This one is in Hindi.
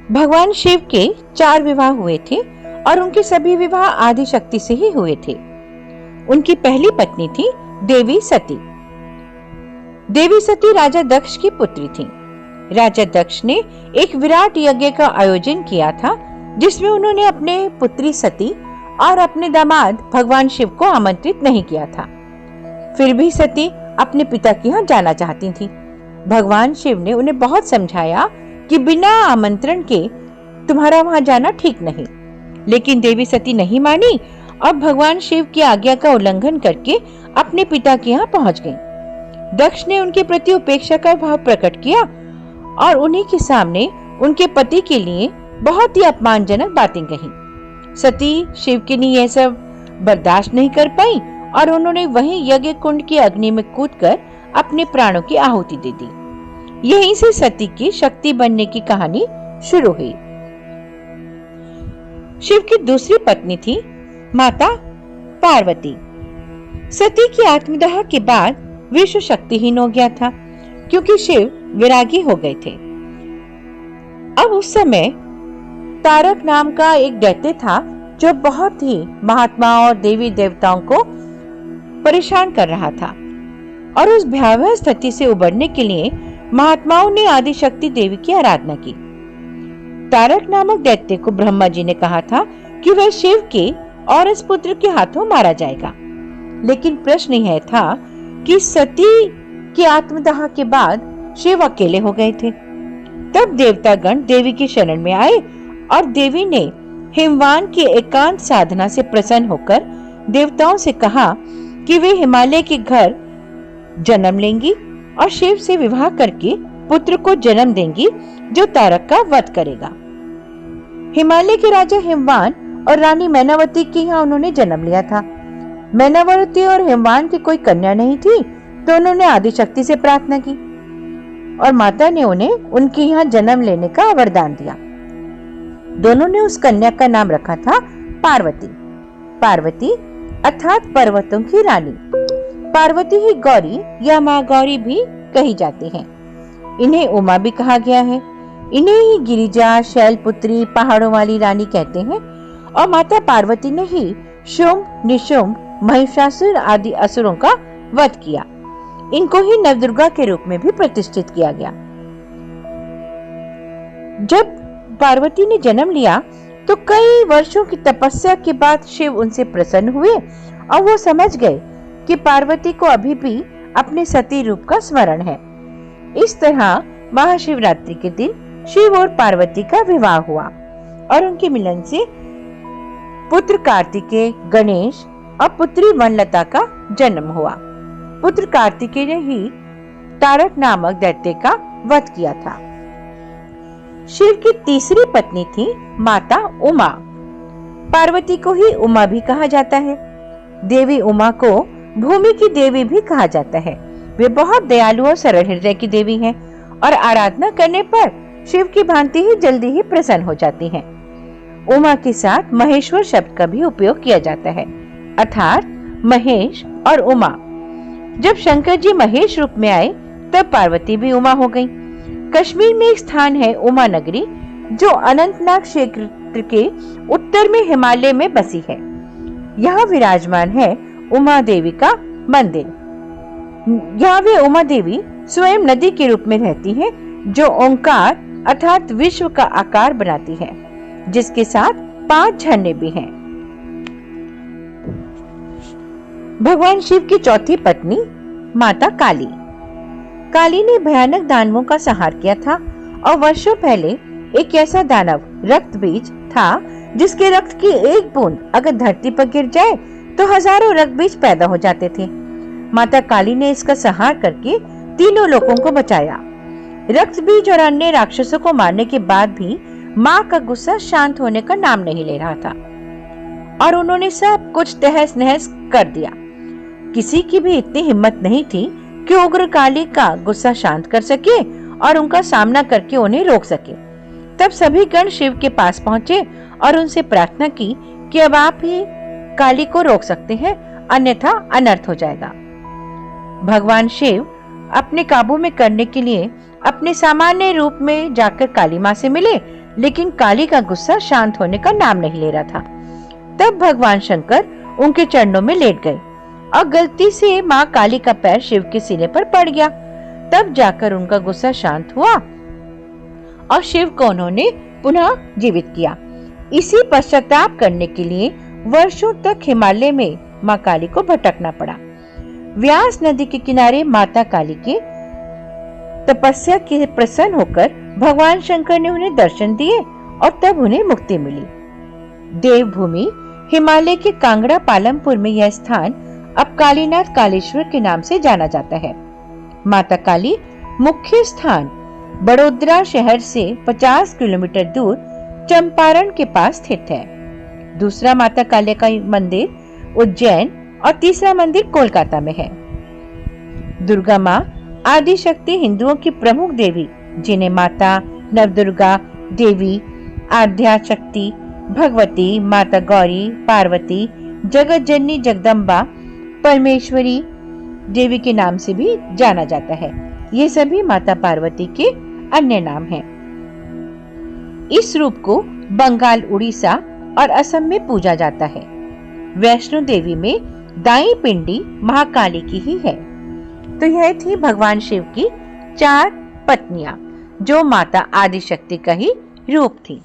भगवान शिव के 4 विवाह हुए थे और उनके सभी विवाह आदि शक्ति से ही हुए थे। उनकी पहली पत्नी थी देवी सती। देवी सती राजा दक्ष की पुत्री थी। राजा दक्ष ने एक विराट यज्ञ का आयोजन किया था, जिसमें उन्होंने अपने पुत्री सती और अपने दामाद भगवान शिव को आमंत्रित नहीं किया था। फिर भी सती अपने पिता के यहाँ जाना चाहती थी। भगवान शिव ने उन्हें बहुत समझाया कि बिना आमंत्रण के तुम्हारा वहां जाना ठीक नहीं, लेकिन देवी सती नहीं मानी और भगवान शिव की आज्ञा का उल्लंघन करके अपने पिता के यहाँ पहुंच गई। दक्ष ने उनके प्रति उपेक्षा का भाव प्रकट किया और उन्हीं के सामने उनके पति के लिए बहुत ही अपमानजनक बातें कही। सती शिव के लिए यह सब बर्दाश्त नहीं कर पाई और उन्होंने वहीं यज्ञ कुंड की अग्नि में कूदकर अपने प्राणों की आहुति दे दी। यहीं से सती की शक्ति बनने की कहानी शुरू हुई। शिव की दूसरी पत्नी थी माता पार्वती। सती की आत्मदाह के बाद विश्व शक्तिहीन हो गया था, क्योंकि शिव विरागी हो गए थे। अब उस समय तारक नाम का एक दैत्य था, जो बहुत ही महात्माओं और देवी देवताओं को परेशान कर रहा था, और उस भयावह स्थिति से उबरने के लिए महात्माओं ने आदि शक्ति देवी की आराधना की। तारक नामक दैत्य को ब्रह्मा जी ने कहा था कि वह शिव के और इस पुत्र के हाथों मारा जाएगा, लेकिन प्रश्न यह था कि सती की आत्मदाह के बाद शिव अकेले हो गए थे। तब देवतागण देवी की शरण में आए और देवी ने हिमवान की एकांत साधना से प्रसन्न होकर देवताओं से कहा कि वे हिमालय के घर जन्म लेंगी और शिव से विवाह करके पुत्र को जन्म देंगी, जो तारक का वध करेगा। हिमालय के राजा हिमवान और रानी मैनावती के यहाँ उन्होंने जन्म लिया था। मैनावती और हिमवान की कोई कन्या नहीं थी, तो उन्होंने आदिशक्ति से प्रार्थना की और माता ने उन्हें उनके यहाँ जन्म लेने का वरदान दिया। दोनों ने उस कन्या का नाम रखा था पार्वती। पार्वती अर्थात पर्वतों की रानी। पार्वती ही गौरी या माँ गौरी भी कही जाती हैं। इन्हें उमा भी कहा गया है। इन्हें ही गिरिजा, शैलपुत्री, पहाड़ों वाली रानी कहते हैं। और माता पार्वती ने ही शुंभ, निशुंभ, महिषासुर आदि असुरों का वध किया। इनको ही नवदुर्गा के रूप में भी प्रतिष्ठित किया गया। जब पार्वती ने जन्म लिया तो कई वर्षों की तपस्या के बाद शिव उनसे प्रसन्न हुए और वो समझ गए कि पार्वती को अभी भी अपने सती रूप का स्मरण है। इस तरह महाशिवरात्रि के दिन शिव और पार्वती का विवाह हुआ और उनके मिलन से पुत्र कार्तिकेय, गणेश और पुत्री वनलता का जन्म हुआ। पुत्र कार्तिकेय ने ही तारक नामक दैत्य का वध किया था। शिव की तीसरी पत्नी थी माता उमा। पार्वती को ही उमा भी कहा जाता है। देवी उमा को भूमि की देवी भी कहा जाता है। वे बहुत दयालु और सरल हृदय की देवी हैं और आराधना करने पर शिव की भांति ही जल्दी ही प्रसन्न हो जाती हैं। उमा के साथ महेश्वर शब्द का भी उपयोग किया जाता है, अर्थात महेश और उमा। जब शंकर जी महेश रूप में आए तब पार्वती भी उमा हो गई। कश्मीर में एक स्थान है उमा नगरी, जो अनंतनाग क्षेत्र के उत्तर में हिमालय में बसी है। यहाँ विराजमान है उमा देवी का मंदिर। यहाँ वे उमा देवी स्वयं नदी के रूप में रहती हैं, जो ओंकार अर्थात विश्व का आकार बनाती है, जिसके साथ 5 झरने भी हैं। भगवान शिव की चौथी पत्नी माता काली। काली ने भयानक दानवों का संहार किया था और वर्षों पहले एक ऐसा दानव रक्त बीज था, जिसके रक्त की एक बूंद अगर धरती पर गिर जाए तो हजारों रक्त बीज पैदा हो जाते थे। माता काली ने इसका संहार करके तीनों लोगों को बचाया। रक्त बीज और अन्य राक्षसों को मारने के बाद भी माँ का गुस्सा शांत होने का नाम नहीं ले रहा था और उन्होंने सब कुछ तहस नहस कर दिया। किसी की भी इतनी हिम्मत नहीं थी कि उग्र काली का गुस्सा शांत कर सके और उनका सामना करके उन्हें रोक सके। तब सभी गण शिव के पास पहुंचे और उनसे प्रार्थना की कि अब आप ही काली को रोक सकते हैं, अन्यथा अनर्थ हो जाएगा। भगवान शिव अपने काबू में करने के लिए अपने सामान्य रूप में जाकर काली माँ से मिले, लेकिन काली का गुस्सा शांत होने का नाम नहीं ले रहा था। तब भगवान शंकर उनके चरणों में लेट गए और गलती से माँ काली का पैर शिव के सीने पर पड़ गया। तब जाकर उनका गुस्सा शांत हुआ और शिव को उन्होंने पुनः जीवित किया। इसी पश्चाताप करने के लिए वर्षों तक हिमालय में माँ काली को भटकना पड़ा। व्यास नदी के किनारे माता काली के तपस्या के प्रसन्न होकर भगवान शंकर ने उन्हें दर्शन दिए और तब उन्हें मुक्ति मिली। देवभूमि हिमालय के कांगड़ा पालमपुर में यह स्थान अब कालीनाथ कालेश्वर के नाम से जाना जाता है। माता काली मुख्य स्थान बड़ोदरा शहर से 50 किलोमीटर दूर चंपारण के पास स्थित है। दूसरा माता काली का मंदिर उज्जैन और तीसरा मंदिर कोलकाता में है। दुर्गा माँ आदि शक्ति हिंदुओं की प्रमुख देवी, जिन्हें माता नवदुर्गा देवी, आद्या शक्ति, भगवती, माता गौरी, पार्वती, जगत जननी जगदम्बा, परमेश्वरी देवी के नाम से भी जाना जाता है। ये सभी माता पार्वती के अन्य नाम हैं। इस रूप को बंगाल, उड़ीसा और असम में पूजा जाता है। वैष्णो देवी में दाई पिंडी महाकाली की ही है। तो यह थी भगवान शिव की 4 पत्नियां, जो माता आदिशक्ति का ही रूप थी।